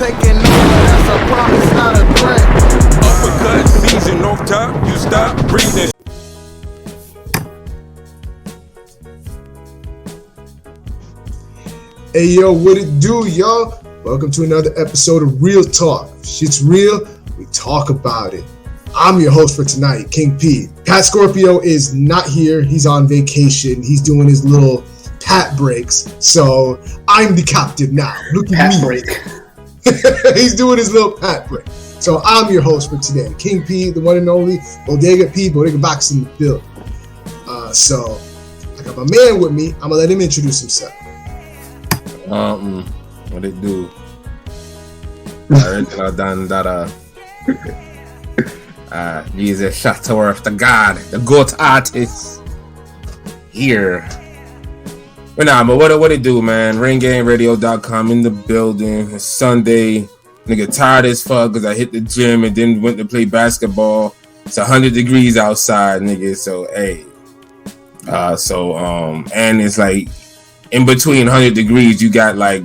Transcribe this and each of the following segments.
taking over, that's a promise, not a threat. Uppercut season off top, you stop breathing. Hey yo, what it do, y'all? Welcome to another episode of Real Talk. Shit's real, we talk about it. I'm your host for tonight, King P. Pat Scorpio is not here. He's on vacation. He's doing his little pat breaks. So I'm the captain now. Look at pat me. Break. He's doing his little pat break. So I'm your host for today, King P, the one and only Bodega Box in the building. So I got my man with me. I'm gonna let him introduce himself. What it do? Original Dandada. Jesus Shatterworth, the god, the goat artist. Here. But what it do, man? RainGameRadio.com in the building. It's Sunday. Nigga tired as fuck because I hit the gym and then went to play basketball. It's 100 degrees outside, nigga. So hey. And it's like in between 100 degrees, you got like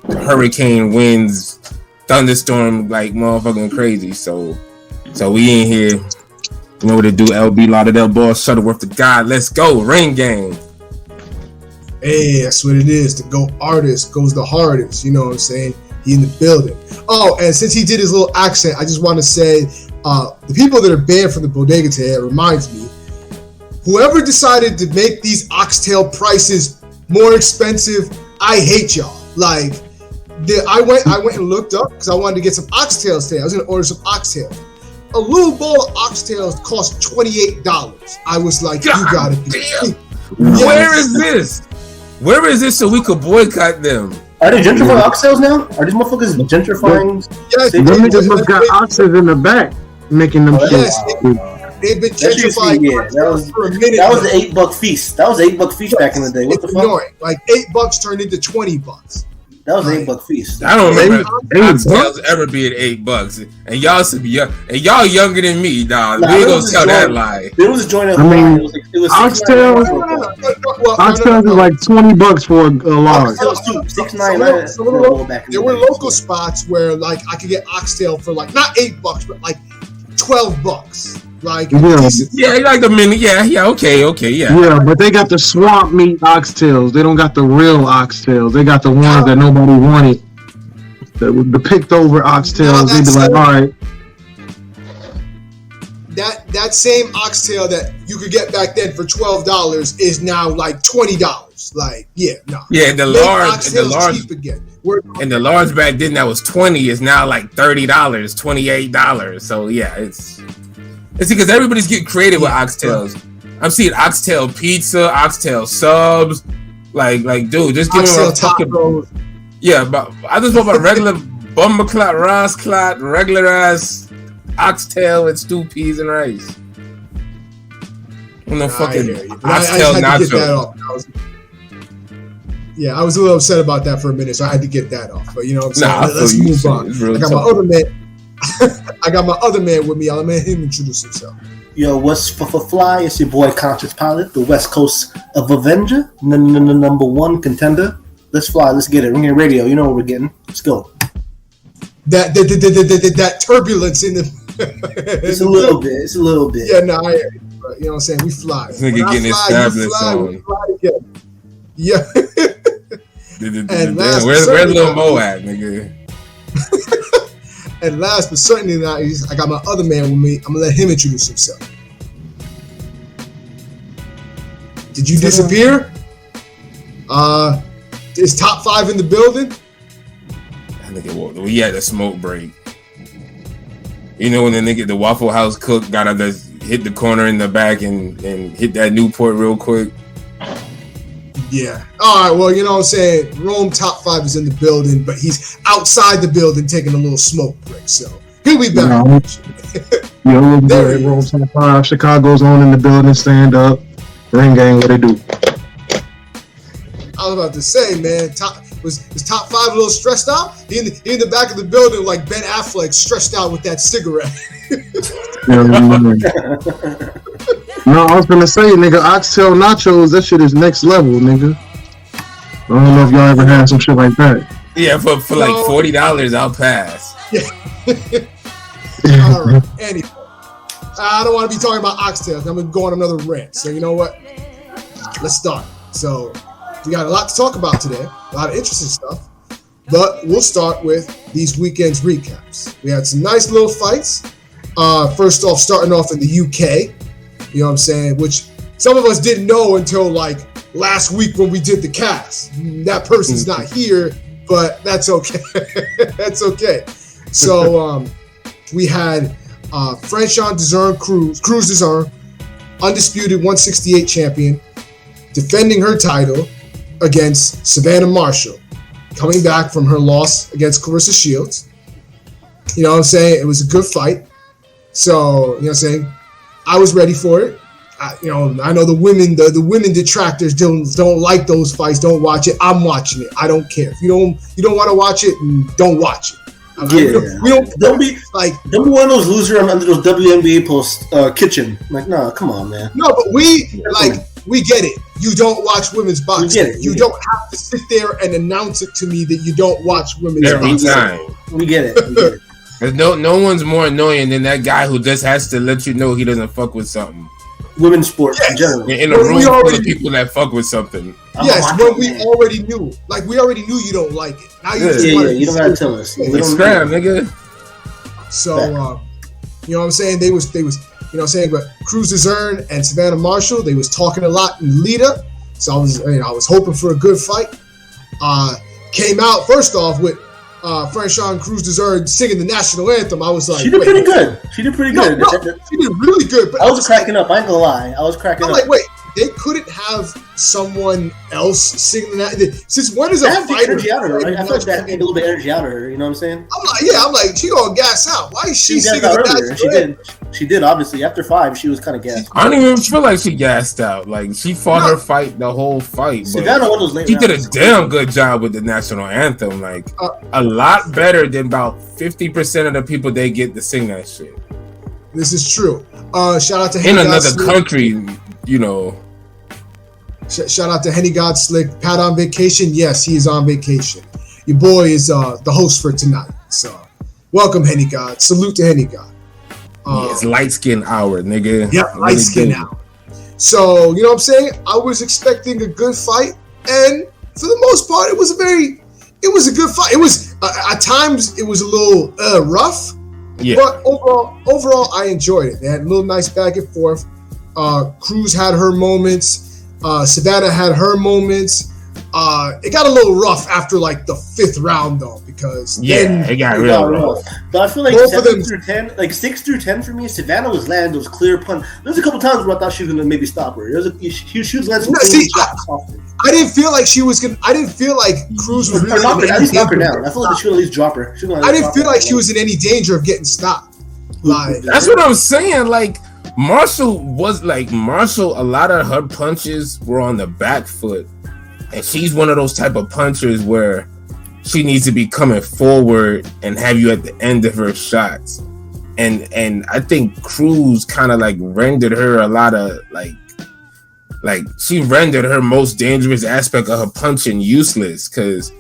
hurricane winds, thunderstorm, like motherfucking crazy. So we in here. You know what it do? LB Lauderdale Boss, Shuttleworth the God. Let's go, Rain Game. Hey, that's what it is. The GOAT artist goes the hardest. You know what I'm saying? He in the building. Oh, and since he did his little accent, I just want to say, the people that are banned from the bodega today, it reminds me, whoever decided to make these oxtail prices more expensive, I hate y'all. Like, I went and looked up because I wanted to get some oxtails today. I was going to order some oxtails. A little bowl of oxtails cost $28. I was like, God, you gotta be kidding. Where is this? Where is this so we could boycott them? Are they gentrifying oxtails now? Are these motherfuckers gentrifying? Yes, them niggas must got oxtails in the back making them shit. Yes, they've been gentrifying for a minute. That was the $8 feast. That was the $8 feast back in the day. What the fuck? Annoying. Like $8 turned into $20. That was an $8 feast. I don't remember oxtails ever being $8, and y'all should be young, and y'all younger than me, dog. We ain't gonna tell that lie. There was a joint of it was oxtails. Oxtails is like $20 for a large. There were local spots where like I could get oxtail for like not $8, but like $12. Like like the mini, okay, yeah. Yeah, but they got the swamp meat oxtails. They don't got the real oxtails. They got the ones that nobody wanted. The picked over oxtails. They'd be like, all right. That same oxtail that you could get back then for $12 is now like $20. Like, the large cheap again. And the large back then that was $20 is now like $30, $28. So yeah, it's because everybody's getting creative with oxtails. I'm seeing oxtail pizza, oxtail subs. Like, dude, just give me a fucking. Yeah, but I just want my regular bumperclot, rasclot, regular ass oxtail with stewed peas and rice. And the fucking oxtail nacho. I was a little upset about that for a minute, so I had to get that off. But you know what I'm saying? Let's move on. I got my other man. I got my other man with me. I'll let him introduce himself. Yo, what's for fly? It's your boy Conscious Pilot, the West Coast of Avenger, number one contender. Let's fly. Let's get it. Ring and radio. You know what we're getting. Let's go. That turbulence in the. It's a little bit. It's a little bit. Yeah, no, I hear you. But, you know what I'm saying? We fly. This nigga getting established on. We fly together. Yeah. Where's Lil Mo at, nigga? And last but certainly not least, I got my other man with me. I'm gonna let him introduce himself. Did you disappear? Is top 5 in the building? We had a smoke break. You know when the Waffle House cook got up, hit the corner in the back and hit that Newport real quick. Yeah. All right. Well, you know what I'm saying? Rome top 5 is in the building, but he's outside the building taking a little smoke break. So he'll be back. Rome top 5. Chicago's on in the building. Stand up. Ring gang. What they do? I was about to say, man. Was top 5 a little stressed out? He in the back of the building like Ben Affleck, stressed out with that cigarette. No, I was gonna say, nigga, oxtail nachos, that shit is next level, nigga. I don't know if y'all ever had some shit like that. Yeah, for like $40, I'll pass. All right. Anyway, I don't want to be talking about oxtails. I'm gonna go on another rant. So you know what? Let's start. So we got a lot to talk about today. A lot of interesting stuff. But we'll start with these weekend's recaps. We had some nice little fights. First off, starting off in the UK. You know what I'm saying? Which some of us didn't know until like last week when we did the cast. That person's not here, but that's okay. That's okay. So we had Franchon Crews-Dezurn, undisputed 168 champion, defending her title against Savannah Marshall, coming back from her loss against Clarissa Shields. You know what I'm saying? It was a good fight. So, you know what I'm saying? I was ready for it. I know the women detractors don't like those fights, don't watch it. I'm watching it. I don't care. If you don't want to watch it, don't watch it. Don't be one of those losers under those WNBA posts kitchen. Like, no, come on, man. No, but we get it. You don't watch women's boxing. You don't have to sit there and announce it to me that you don't watch women's boxing. Every time. We get it. There's no one's more annoying than that guy who just has to let you know he doesn't fuck with something. Women's sports in general. In a room full of people that fuck with something. Yes, when we already knew. Like, we already knew you don't like it. Now you don't gotta tell us. Scram, nigga. So, you know what I'm saying? They was, you know what I'm saying? But Crews-Dezurn and Savannah Marshall, they was talking a lot in lead-up. So I was hoping for a good fight. Came out, first off, with Franchon Crews-Dezurn singing the national anthem. I was like, she did pretty good. She did pretty good. No, she did really good. But I was cracking up. I ain't gonna lie. I was cracking up. I'm like, wait, they couldn't have someone else singing that. Since when is a fighter? Energy out of her. I felt that had a little bit of energy out of her. You know what I'm saying? I'm like, she gonna gas out. Why is she singing that? She did. Obviously, after 5, she was kind of gassed. I don't even feel like she gassed out. Like, she fought her fight the whole fight. Savannah, one of those late she did a damn good job with the national anthem. Like, a lot better than about 50% of the people they get to sing that shit. This is true. Shout out to in another country, you know. Shout out to Henny God Slick. Pat on vacation? Yes, he is on vacation. Your boy is the host for tonight. So, welcome, Henny God. Salute to Henny God. It's light skin hour, nigga. Yep, light skin hour. So, you know what I'm saying? I was expecting a good fight, and for the most part, it was a good fight. It was at times it was a little rough, but overall, I enjoyed it. They had a little nice back and forth. Crews had her moments. Savannah had her moments. It got a little rough after like the 5th round though, because it got real rough. But I feel like 6 through 10 for me, Savannah was landing those clear punches. There's a couple times where I thought she was gonna maybe stop her. She was landing some shots often. I didn't feel like she was gonna. I didn't feel like Crews was really. At least knock her down. I feel like she should at least drop her. I didn't feel like she was in any danger of getting stopped. Like, that's what I'm saying. Like, Marshall, a lot of her punches were on the back foot. And she's one of those type of punchers where she needs to be coming forward and have you at the end of her shots. And I think Crews kind of like rendered her a lot of like she rendered her most dangerous aspect of her punching useless, because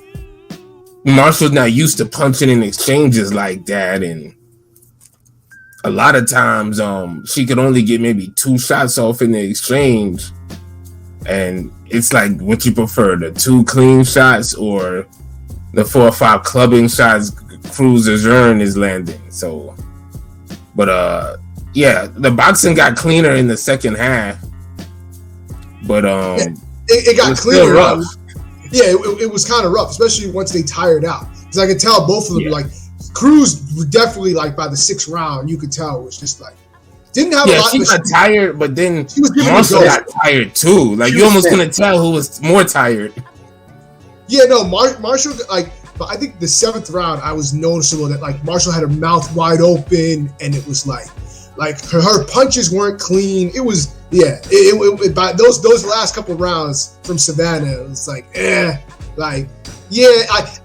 Marshall's not used to punching in exchanges like that, and a lot of times she could only get maybe 2 shots off in the exchange. And it's like, what you prefer, the 2 clean shots or the 4 or 5 clubbing shots Crews-Dezurn is landing. So, but the boxing got cleaner in the second half. But it got cleaner. Rough. It was kind of rough, especially once they tired out. Because I could tell both of them like Crews definitely like by the 6th round, you could tell it was just like. Didn't have a lot. She got tired, but then Marshall got tired too. Like, you almost couldn't tell who was more tired. Yeah, no, Marshall, like, but I think the 7th round, I was noticeable that like Marshall had her mouth wide open, and it was like her punches weren't clean. It was it by those last couple rounds from Savannah, it was like I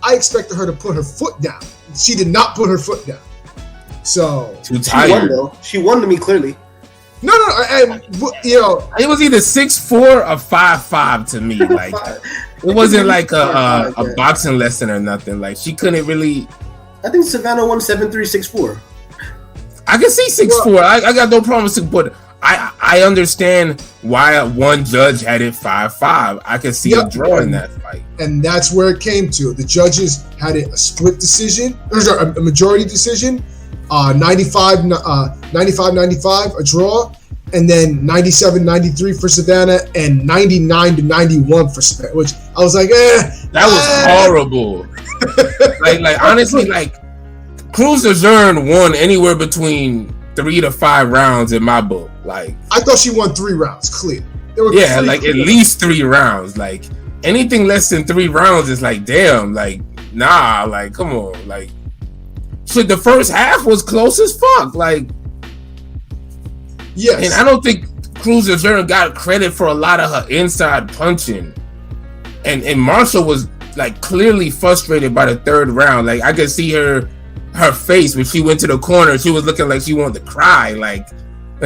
expected her to put her foot down. She did not put her foot down. So too tired. She won to me clearly. No, and you know it was either 6'4" or 5'5" to me. Like It wasn't like a boxing lesson or nothing. Like she couldn't really. I think Savannah won 7-3, 6-4. I can see 6-4. I got no problem with 6, but I understand why one judge had it 5-5. I can see a draw in that fight. And that's where it came to. The judges had it a split decision, or a majority decision, 95-95, a draw, and then 97-93 for Savannah and 99-91 for Savannah, which I was like, That was horrible. like honestly, like Crews-Dezurn won anywhere between 3 to 5 rounds in my book. Like I thought she won 3 rounds, clear. Like at least 3 rounds. Like anything less than 3 rounds is like, damn, like nah, like come on, like shit. The first half was close as fuck. Like yes, and I don't think Crews-Dezurn got credit for a lot of her inside punching. And Marshall was like clearly frustrated by the 3rd round. Like I could see her face when she went to the corner. She was looking like she wanted to cry. Like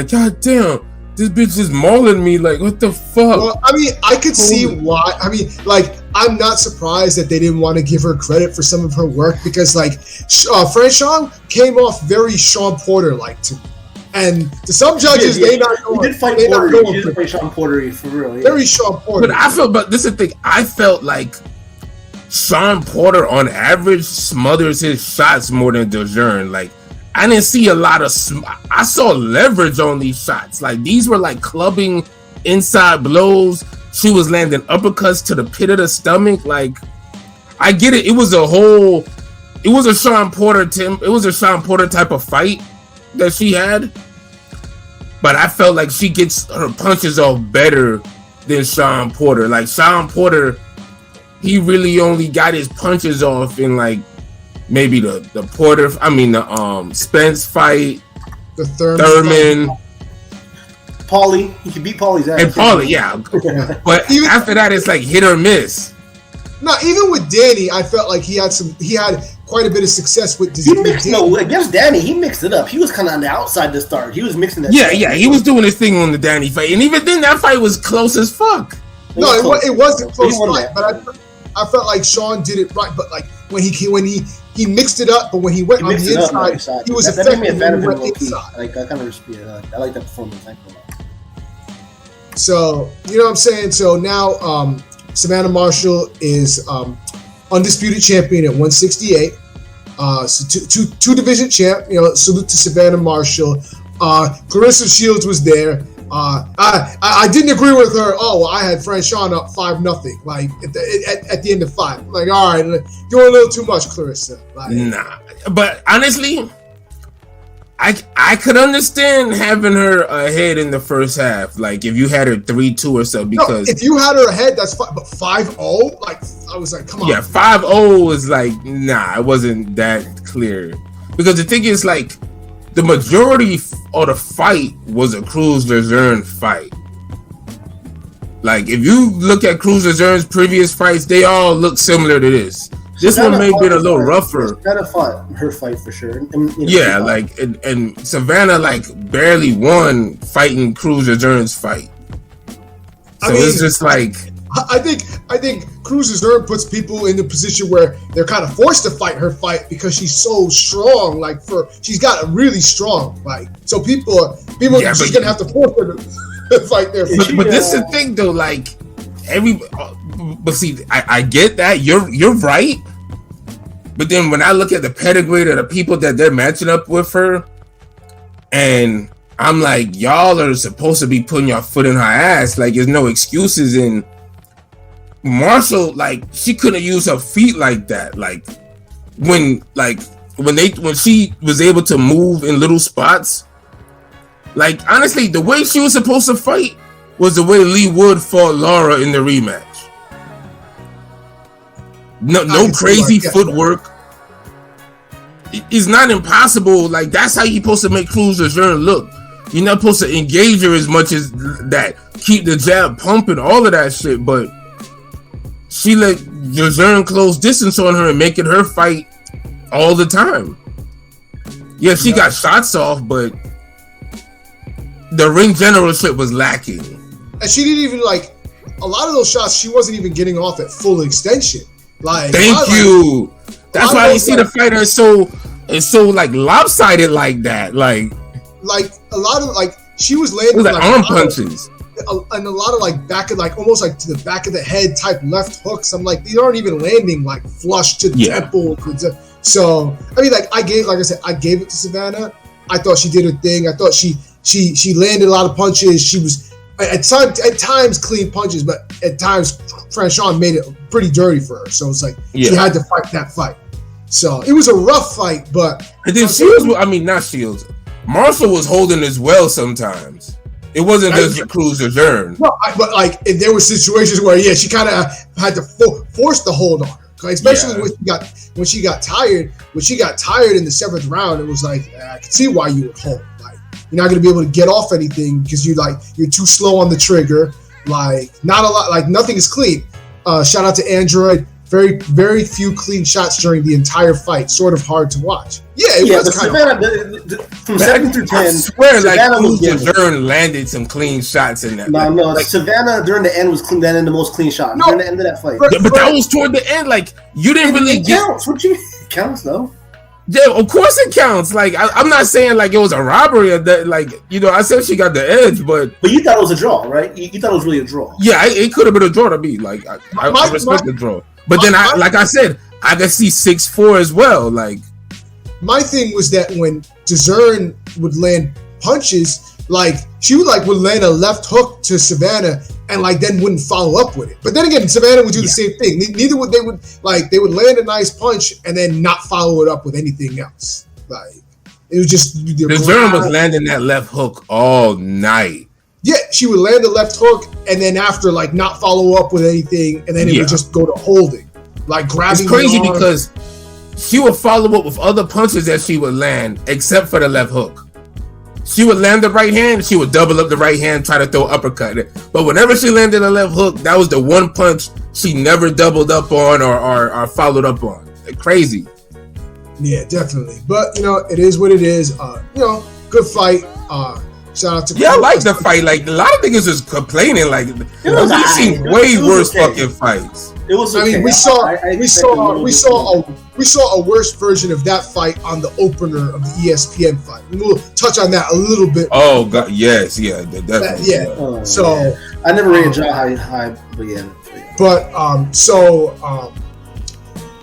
god damn, this bitch is mauling me. Like what the fuck? Well, I mean, I could see why. I mean, like I'm not surprised that they didn't want to give her credit for some of her work because like Franchon came off very Sean Porter like to me. And to some judges, they not going. He did fight Porter. He did fight Sean Porter for real. Yeah. Very Sean Porter. But this is the thing. I felt like Sean Porter on average smothers his shots more than Dezurn. Like I didn't see a lot of. I saw leverage on these shots. Like these were like clubbing inside blows. She was landing uppercuts to the pit of the stomach. Like I get it. It was a Sean Porter type of fight that she had. But I felt like she gets her punches off better than Sean Porter. Like Sean Porter, he really only got his punches off in like maybe the Spence fight, the Thurman. Paulie, he could beat Paulie's ass. And Paulie, yeah. But even after that, it's like hit or miss. No, even with Danny, I felt like he had quite a bit of success with against Danny, he mixed it up. He was kind of on the outside to start. He was mixing that. Yeah, he was doing his thing on the Danny fight, and even then, that fight was close as fuck. No, it wasn't close fight, but I felt like Sean did it right. But like when he mixed it up, but when he went on the inside, he was effective when he went inside. Like I kind of respect. I like that performance. So you know what I'm saying. So now Savannah Marshall is undisputed champion at 168. So two division champ. You know, salute to Savannah Marshall. Clarissa Shields was there. I didn't agree with her. Oh, well, I had Franchon up 5-0. Like at the end of 5. I'm like, all right, you're a little too much, Clarissa. Like, nah, but honestly, I could understand having her ahead in the first half. Like if you had her 3-2 or so, because if you had her ahead, that's fine. But 5-0, like I was like, come on. Yeah, 5-0 is like, nah, it wasn't that clear. Because the thing is, like, the majority of the fight was a Crews-Dezurn fight. Like if you look at Crews-Dezurn's previous fights, they all look similar to this. This one may be a little rougher. Savannah fought her fight for sure. Yeah, like and Savannah like barely won fighting Crews-Dezurn's fight. So it's just like I think Crews-Dezurn puts people in the position where they're kind of forced to fight her fight because she's so strong. Like she's got a really strong fight. So people she's gonna have to force her to fight their fight. But this is the thing though, like but see, I get that you're right, but then when I look at the pedigree of the people that they're matching up with her, and I'm like, y'all are supposed to be putting your foot in her ass. Like, there's no excuses. And Marshall, like, she couldn't use her feet like that. Like when she was able to move in little spots. Like honestly, the way she was supposed to fight was the way Lee Wood fought Laura in the rematch. No crazy footwork. It's not impossible. Like that's how you're supposed to make Crews-Dezurn look. You're not supposed to engage her as much as that. Keep the jab pumping, all of that shit. But she let Dezurn close distance on her and making her fight all the time. Yeah, she got shots off, but the ring generalship was lacking. And she didn't even like. a lot of those shots she wasn't even getting off at full extension. Like, thank you. That's why you see the fighter is so like lopsided like that. Like a lot of like she was landing like arm punches. And a lot of like back of like almost like to the back of the head type left hooks. I'm like, these aren't even landing like flush to the temple. So I mean, like I gave it to Savannah. I thought she did her thing. I thought she landed a lot of punches. She was at times clean punches, but at times Franchon made it pretty dirty for her. So it's like she had to fight that fight. So it was a rough fight, but and then not Shields. Marshall was holding as well sometimes. It wasn't just Crews-Dezurn. No, but like there were situations where she kind of had to force the hold on her, especially when she got tired. When she got tired in the 7th round, it was like I could see why you would hold. Like you're not going to be able to get off anything because you're too slow on the trigger. Like not a lot. Like nothing is clean. Shout out to Android. Very, very few clean shots during the entire fight. Sort of hard to watch. Yeah, it was kind of. From 7 through 10, I swear, Crews-Dezurn landed some clean shots in that. No, like, Savannah during the end was clean. That in the most clean shot during the end of that fight. But that was toward the end. Like you didn't really get. Counts. What you counts though? Yeah, of course it counts. Like I'm not saying like it was a robbery or that. Like I said she got the edge, but you thought it was a draw, right? You thought it was really a draw. Yeah, it could have been a draw to me. Like I respect the draw. But then like I said, I could see 6-4 as well. Like my thing was that when Dezurn would land punches, like she would land a left hook to Savannah and like then wouldn't follow up with it. But then again, Savannah would do the same thing. Neither would they would land a nice punch and then not follow it up with anything else. Like it was just Dezurn was landing that left hook all night. Yeah, she would land the left hook and then after like not follow up with anything, and then it would just go to holding, like grabbing. It's crazy because she would follow up with other punches that she would land, except for the left hook. She would land the right hand, she would double up the right hand, try to throw uppercut. But whenever she landed a left hook, that was the one punch she never doubled up on or followed up on. Crazy. Yeah, definitely. But it is what it is. Good fight. Shout out to I like the fight. Like a lot of niggas is complaining. Like we've seen way worse fucking fights. It was. Okay. I mean, we saw a worse version of that fight on the opener of the ESPN fight. We'll touch on that a little bit. Oh God, yes, definitely. Yeah. So I never really enjoyed how, but yeah. But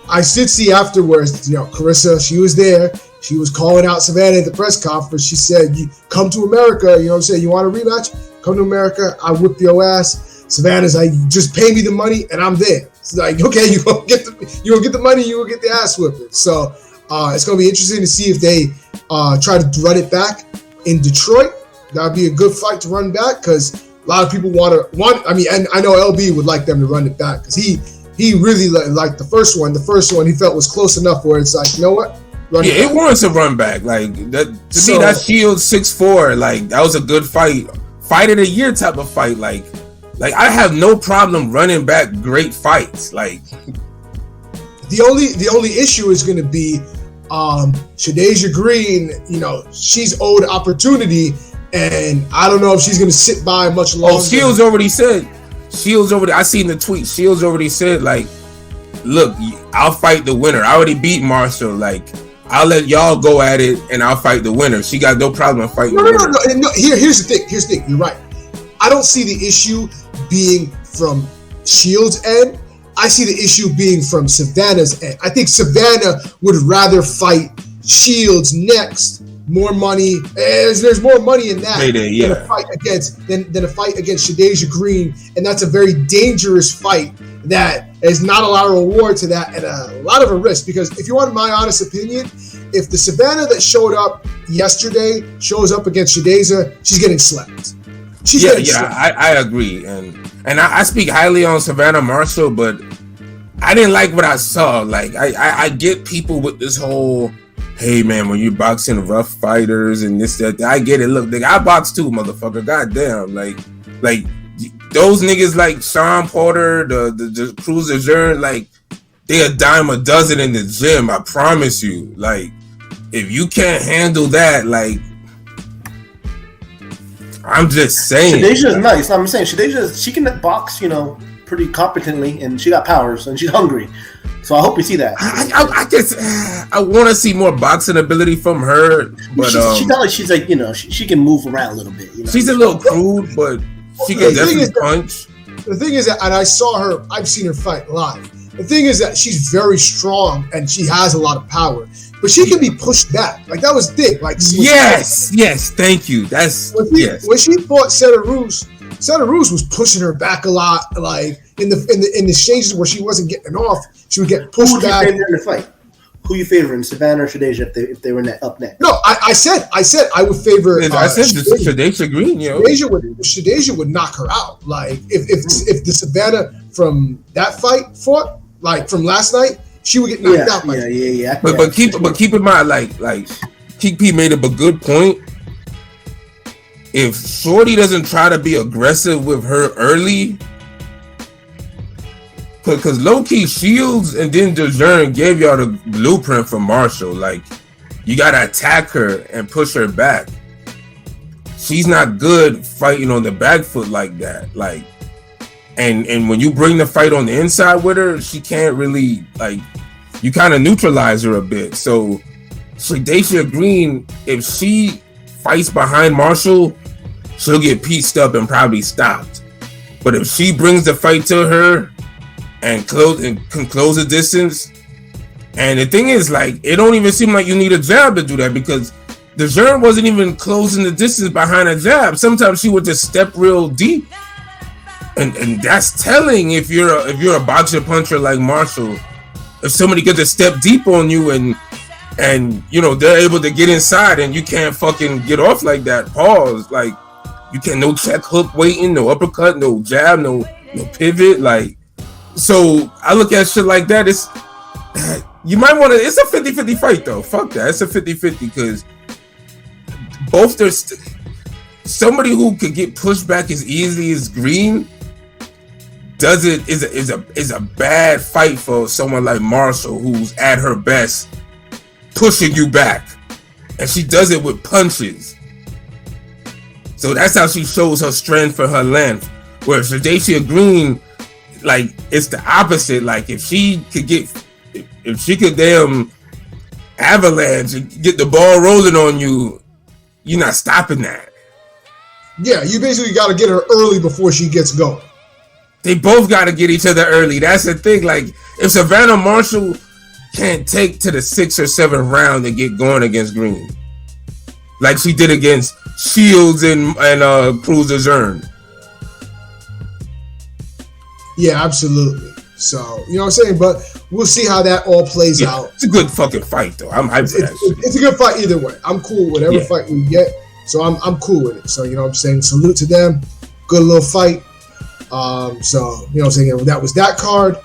I did see afterwards. Carissa, she was there. She was calling out Savannah at the press conference. She said, "You come to America. You know what I'm saying? You want a rematch? Come to America. I whip your ass." Savannah's like, "Just pay me the money and I'm there." It's like, okay, you gonna get the money, you will get the ass whipping. So it's gonna be interesting to see if they try to run it back in Detroit. That'd be a good fight to run back because a lot of people want. I mean, and I know LB would like them to run it back because he really liked the first one. The first one he felt was close enough where it's like, you know what? It warrants a run back. Like that to me, that Shield 6-4. Like that was a good fight of the year type of fight. Like I have no problem running back great fights. Like the only issue is going to be Shadasia Green. She's owed opportunity, and I don't know if she's going to sit by much longer. Oh, Shields already said. I seen the tweet. Shields already said like, look, I'll fight the winner. I already beat Marshall. Like. I'll let y'all go at it, and I'll fight the winner. She got no problem fighting the winner. No. Here's the thing. You're right. I don't see the issue being from Shields' end. I see the issue being from Savannah's end. I think Savannah would rather fight Shields next. More money. There's more money in that than a fight against Shadasia Green, and that's a very dangerous fight. That is not a lot of reward to that and a lot of a risk, because if you want my honest opinion, if the Savannah that showed up yesterday shows up against Shadasia, she's getting slept. I agree, and I speak highly on Savannah Marshall, but I didn't like what I saw. Like I get people with this whole, hey man, when you're boxing rough fighters and this that, I get it. Look, I box too, motherfucker. Goddamn, like. Those niggas like Sean Porter, the Crews-Dezurn, like they a dime a dozen in the gym. I promise you. Like if you can't handle that, like I'm just saying. Shadeja's nice. I'm saying she can box, pretty competently, and she got powers, and she's hungry. So I hope we see that. I guess I want to see more boxing ability from her, but she got like she's like she can move around a little bit. She's a little crude, but she can definitely punch. The thing is that, and I saw her. I've seen her fight live. The thing is that she's very strong and she has a lot of power, but she can be pushed back. Like that was thick. Like yes, thank you. That's when she fought Seta Roos was pushing her back a lot. Like in the exchanges where she wasn't getting off, she would get pushed back. Who would you favor in the fight? Who you favoring, Savannah or Shadeja if they were up next? No, I said I would favor. I said Shadeja Green. Shadeja would knock her out. Like if the Savannah from that fight fought, like from last night, she would get knocked out. Yeah. But keep in mind, like Kiki made up a good point. If Shorty doesn't try to be aggressive with her early, because low-key Shields and then Dezurn gave y'all the blueprint for Marshall. Like, you gotta attack her and push her back. She's not good fighting on the back foot like that. Like, and when you bring the fight on the inside with her, she can't really, like, you kind of neutralize her a bit. So Shadeja Green, if she fights behind Marshall, she'll get pieced up and probably stopped. But if she brings the fight to her and can close the distance, and the thing is, like, it don't even seem like you need a jab to do that, because Dezurn wasn't even closing the distance behind a jab. Sometimes she would just step real deep, and that's telling if you're a boxer puncher like Marshall. If somebody gets a step deep on you and they're able to get inside and you can't fucking get off like that, pause, like, you can't, no check hook waiting, no uppercut, no jab, no pivot, like. So I look at shit like that. It's you might want to. It's a 50-50 fight though. Fuck that. It's a 50-50 because both there's somebody who could get pushed back as easily as Green is a bad fight for someone like Marshall, who's at her best pushing you back, and she does it with punches. So that's how she shows her strength for her length. Whereas Shadeja Green, like, it's the opposite. Like, if she could damn avalanche and get the ball rolling on you, you're not stopping that. Yeah, you basically got to get her early before she gets going. They both got to get each other early. That's the thing. Like, if Savannah Marshall can't take to the 6th or 7th round to get going against Green, like she did against Shields and Crews-Dezurn. Yeah, absolutely. So, you know what I'm saying? But we'll see how that all plays out. It's a good fucking fight, though. I'm hyped for that shit. It's a good fight either way. I'm cool with whatever fight we get. So I'm cool with it. So, you know what I'm saying? Salute to them. Good little fight. So, you know what I'm saying? That was that card.